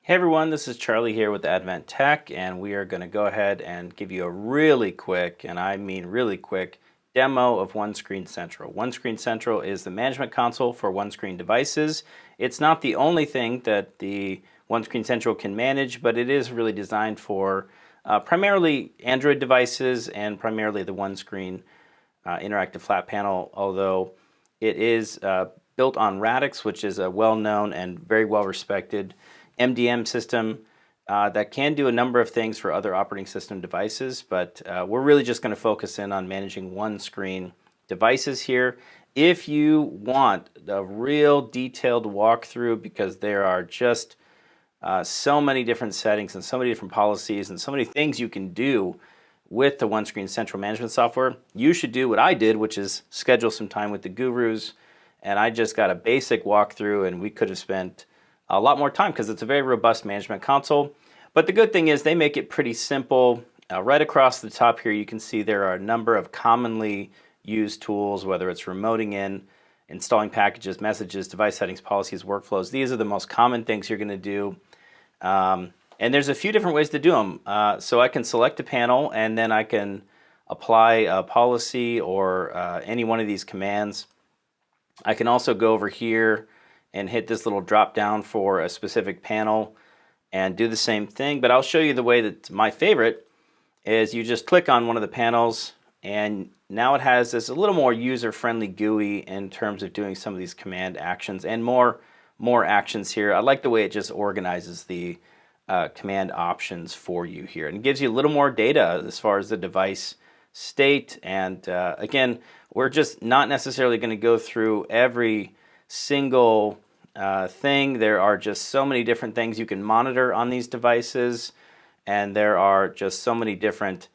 Hey everyone, this is Charlie here with Advent Tech, and we are going to go ahead and give you a really quick, and I mean really quick, demo of OneScreen Central. OneScreen Central is the management console for OneScreen devices. It's not the only thing that the OneScreen Central can manage, but it is really designed for primarily Android devices and primarily the OneScreen interactive flat panel, although it is built on Radix, which is a well-known and very well-respected MDM system that can do a number of things for other operating system devices, but we're really just going to focus in on managing OneScreen devices here. If you want a real detailed walkthrough, because there are just so many different settings and so many different policies and so many things you can do with the OneScreen Central management software, you should do what I did, which is schedule some time with the gurus, and I just got a basic walkthrough, and we could have spent a lot more time because it's a very robust management console. But the good thing is they make it pretty simple. Right across the top here you can see there are a number of commonly used tools, whether it's remoting in, installing packages, messages, device settings, policies, workflows. These are the most common things you're going to do. And there's a few different ways to do them. So I can select a panel and then I can apply a policy or any one of these commands. I can also go over here and hit this little drop down for a specific panel and do the same thing, but I'll show you the way that my favorite is you just click on one of the panels and now it has this a little more user-friendly GUI in terms of doing some of these command actions and more actions here. I like the way it just organizes the command options for you here and gives you a little more data as far as the device state. And again, we're just not necessarily going to go through every single thing. There are just so many different things you can monitor on these devices, and there are just so many different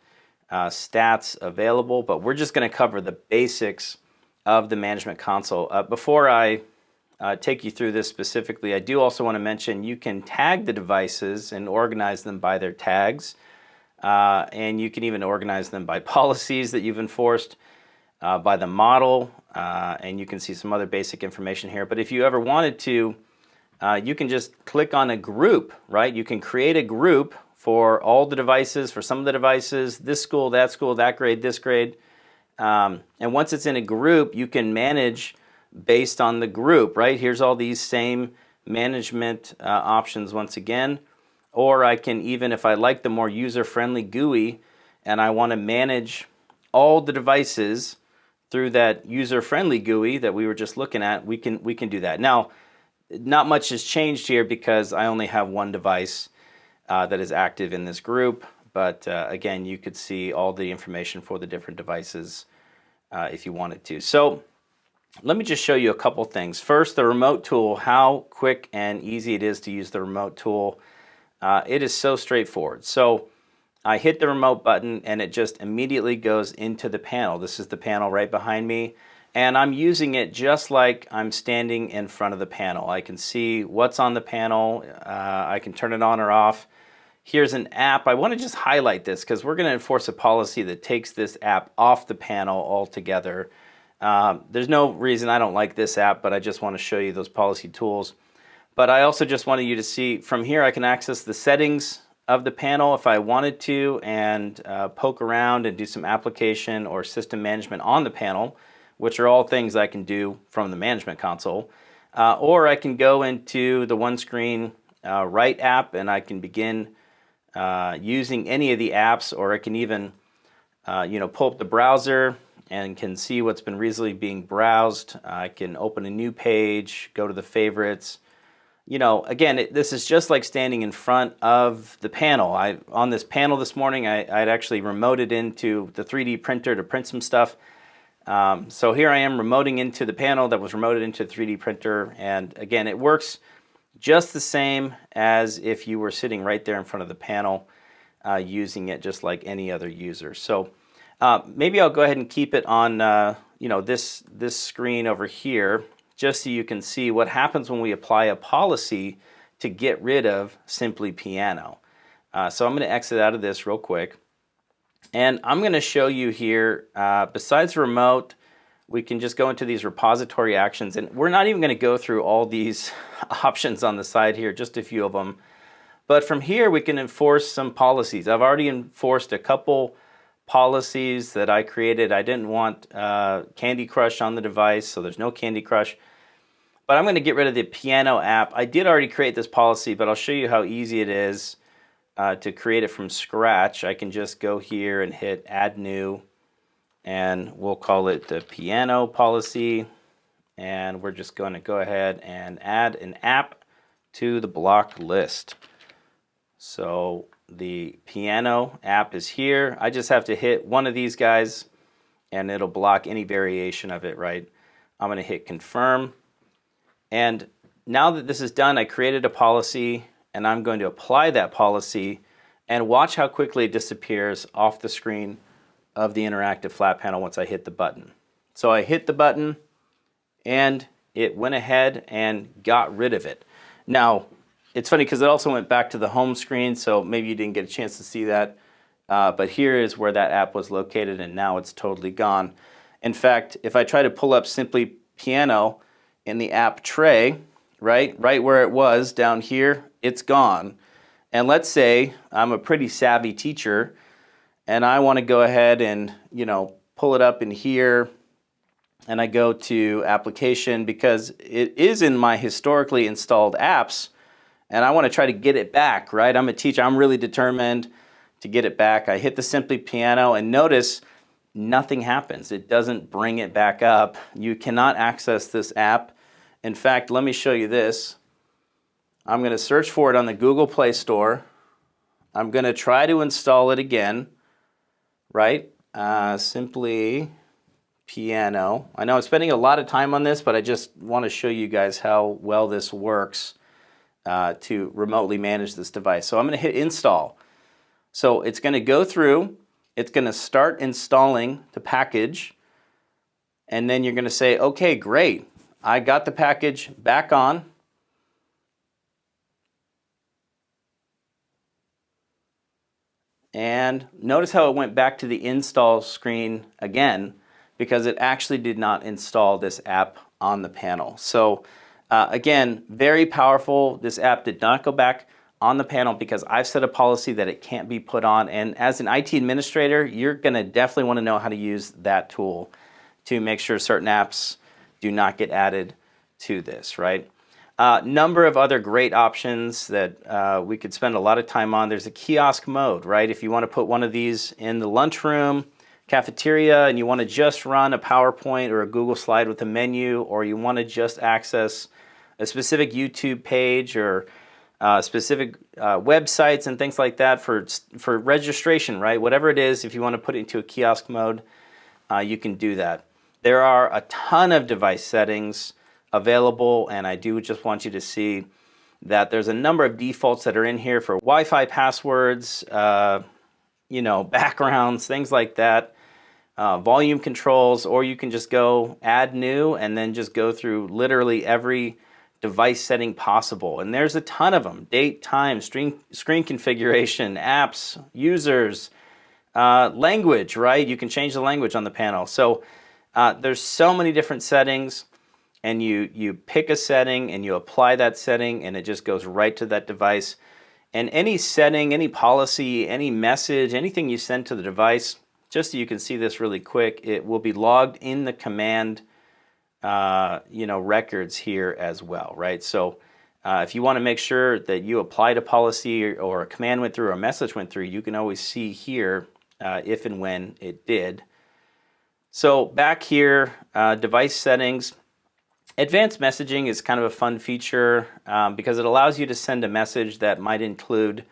stats available, but we're just going to cover the basics of the management console. Before I take you through this specifically, I do also want to mention you can tag the devices and organize them by their tags, and you can even organize them by policies that you've enforced, by the model, and you can see some other basic information here. But if you ever wanted to, you can just click on a group, right? You can create a group for all the devices, for some of the devices, this school, that grade, this grade. And once it's in a group, you can manage based on the group, right? Here's all these same management options once again. Or I can even, if I like the more user-friendly GUI and I want to manage all the devices through that user-friendly GUI that we were just looking at, we can do that. Now, not much has changed here because I only have one device that is active in this group, but again, you could see all the information for the different devices if you wanted to. So let me just show you a couple things. First, the remote tool, how quick and easy it is to use the remote tool. It is so straightforward. So I hit the remote button and it just immediately goes into the panel. This is the panel right behind me, and I'm using it just like I'm standing in front of the panel. I can see what's on the panel. I can turn it on or off. Here's an app. I want to just highlight this because we're going to enforce a policy that takes this app off the panel altogether. There's no reason I don't like this app, but I just want to show you those policy tools. But I also just wanted you to see from here I can access the settings of the panel if I wanted to, and poke around and do some application or system management on the panel, which are all things I can do from the management console. Or I can go into the OneScreen Write app and I can begin using any of the apps, or I can even pull up the browser and can see what's been recently being browsed. I can open a new page, go to the favorites. Again, this is just like standing in front of the panel. On this panel this morning, I'd actually remoted into the 3D printer to print some stuff. So here I am remoting into the panel that was remoted into the 3D printer. And again, it works just the same as if you were sitting right there in front of the panel, using it just like any other user. So maybe I'll go ahead and keep it on this screen over here, just so you can see what happens when we apply a policy to get rid of Simply Piano. So I'm going to exit out of this real quick. And I'm going to show you here, besides remote, we can just go into these repository actions. And we're not even going to go through all these options on the side here, just a few of them. But from here, we can enforce some policies. I've already enforced a couple policies that I created. I didn't want Candy Crush on the device, so there's no Candy Crush. But I'm going to get rid of the piano app. I did already create this policy, but I'll show you how easy it is to create it from scratch. I can just go here and hit Add New, and we'll call it the piano policy. And we're just going to go ahead and add an app to the block list. So the piano app is here. I just have to hit one of these guys, and it'll block any variation of it, right? I'm going to hit Confirm. And now that this is done, I created a policy, and I'm going to apply that policy, and watch how quickly it disappears off the screen of the interactive flat panel once I hit the button. So I hit the button, and it went ahead and got rid of it. Now, it's funny because it also went back to the home screen, so maybe you didn't get a chance to see that. But here is where that app was located, and now it's totally gone. In fact, if I try to pull up simply piano in the app tray, right where it was down here, it's gone. And let's say I'm a pretty savvy teacher, and I want to go ahead and pull it up in here, and I go to application because it is in my historically installed apps, and I want to try to get it back, right? I'm a teacher. I'm really determined to get it back. I hit the Simply Piano, and notice nothing happens. It doesn't bring it back up. You cannot access this app. In fact, let me show you this. I'm going to search for it on the Google Play Store. I'm going to try to install it again, right? Simply Piano. I know I'm spending a lot of time on this, but I just want to show you guys how well this works to remotely manage this device. So I'm going to hit Install. So it's going to go through. It's going to start installing the package, and then you're going to say, okay, great. I got the package back on. And notice how it went back to the install screen again, because it actually did not install this app on the panel. So again, very powerful. This app did not go back on the panel because I've set a policy that it can't be put on. And as an IT administrator, you're going to definitely want to know how to use that tool to make sure certain apps do not get added to this, right? Number of other great options that we could spend a lot of time on. There's a Kiosk Mode, right? If you want to put one of these in the lunchroom, cafeteria, and you want to just run a PowerPoint or a Google slide with a menu, or you want to just access a specific YouTube page or specific websites and things like that for registration, right? Whatever it is, if you want to put it into a kiosk mode, you can do that. There are a ton of device settings available, and I do just want you to see that there's a number of defaults that are in here for Wi-Fi passwords, backgrounds, things like that, volume controls, or you can just go add new and then just go through literally every device setting possible. And there's a ton of them: date, time, screen configuration, apps, users, language, right? You can change the language on the panel. So there's so many different settings, and you pick a setting and you apply that setting, and it just goes right to that device. And any setting, any policy, any message, anything you send to the device, just so you can see this really quick, it will be logged in the command records here as well, right? So if you want to make sure that you applied a policy or a command went through or a message went through, you can always see here if and when it did. So back here, device settings. Advanced messaging is kind of a fun feature because it allows you to send a message that might include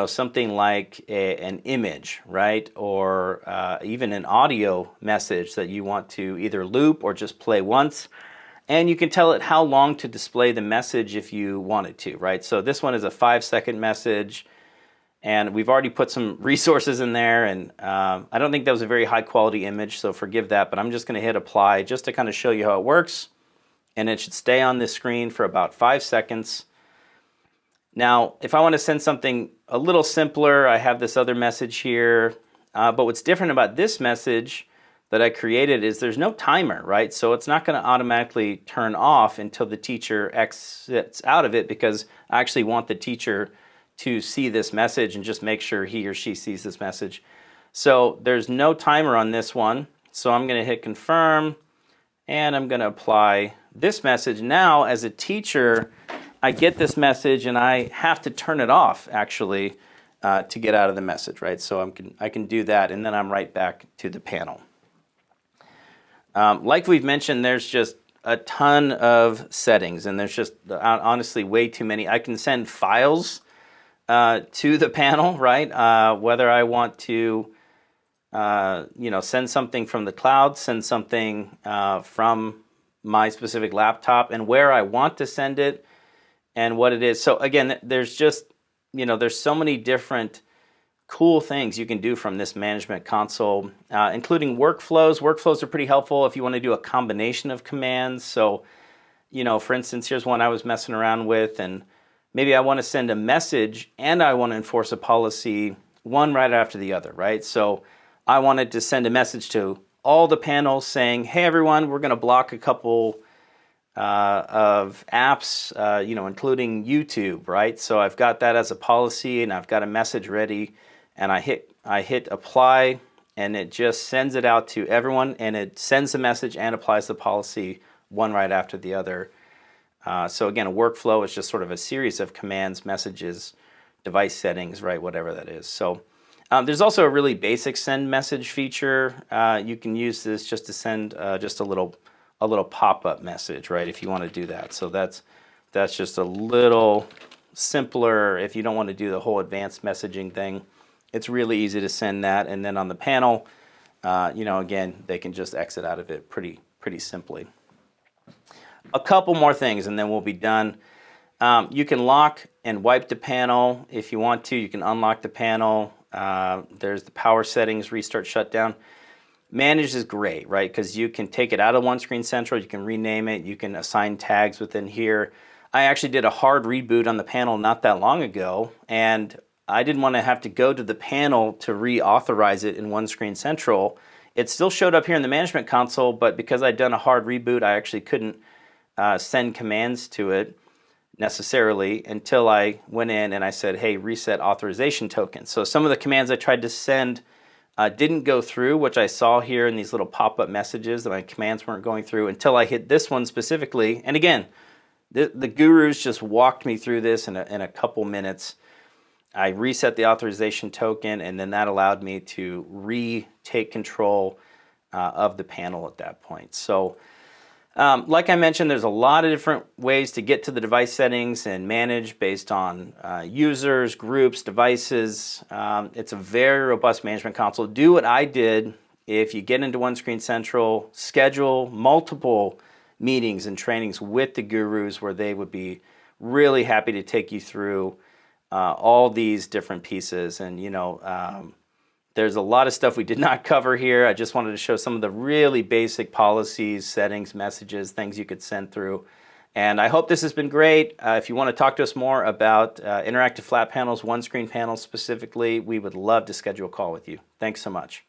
something like an image, right? Or even an audio message that you want to either loop or just play once. And you can tell it how long to display the message if you wanted to, right? So this one is a 5-second message, and we've already put some resources in there, and I don't think that was a very high quality image, so forgive that, but I'm just going to hit apply just to kind of show you how it works. And it should stay on this screen for about 5 seconds. Now, if I want to send something a little simpler, I have this other message here. But what's different about this message that I created is there's no timer, right? So it's not going to automatically turn off until the teacher exits out of it, because I actually want the teacher to see this message and just make sure he or she sees this message. So there's no timer on this one. So I'm going to hit confirm, and I'm going to apply this message. Now, as a teacher, I get this message and I have to turn it off actually to get out of the message, right? So I can do that, and then I'm right back to the panel. Like we've mentioned, there's just a ton of settings, and there's just honestly way too many. I can send files to the panel, right? Whether I want to send something from the cloud, send something from my specific laptop, and where I want to send it and what it is. So again, there's just, there's so many different cool things you can do from this management console, including workflows. Workflows are pretty helpful if you want to do a combination of commands. So, for instance, here's one I was messing around with, and maybe I want to send a message and I want to enforce a policy, one right after the other, right? So I wanted to send a message to all the panels saying, hey everyone, we're going to block a couple of apps, including YouTube, right? So I've got that as a policy, and I've got a message ready, and I hit apply, and it just sends it out to everyone, and it sends the message and applies the policy one right after the other. So again, a workflow is just sort of a series of commands, messages, device settings, right? Whatever that is. So there's also a really basic send message feature. You can use this just to send just a little pop-up message, right? If you want to do that. So that's just a little simpler if you don't want to do the whole advanced messaging thing. It's really easy to send that, and then on the panel, again, they can just exit out of it pretty simply. A couple more things, and then we'll be done. You can lock and wipe the panel if you want to. You can unlock the panel. There's the power settings, restart, shutdown. Manage is great, right? Because you can take it out of OneScreen Central, you can rename it, you can assign tags within here. I actually did a hard reboot on the panel not that long ago, and I didn't want to have to go to the panel to reauthorize it in OneScreen Central. It still showed up here in the management console, but because I'd done a hard reboot, I actually couldn't send commands to it necessarily until I went in and I said, hey, reset authorization token. So some of the commands I tried to send didn't go through, which I saw here in these little pop-up messages that my commands weren't going through until I hit this one specifically. And again, the gurus just walked me through this in a couple minutes. I reset the authorization token, and then that allowed me to retake control of the panel at that point. So like I mentioned, there's a lot of different ways to get to the device settings and manage based on users, groups, devices. It's a very robust management console. Do what I did if you get into OneScreen Central, schedule multiple meetings and trainings with the gurus where they would be really happy to take you through all these different pieces. And, there's a lot of stuff we did not cover here. I just wanted to show some of the really basic policies, settings, messages, things you could send through. And I hope this has been great. If you want to talk to us more about interactive flat panels, OneScreen panels specifically, we would love to schedule a call with you. Thanks so much.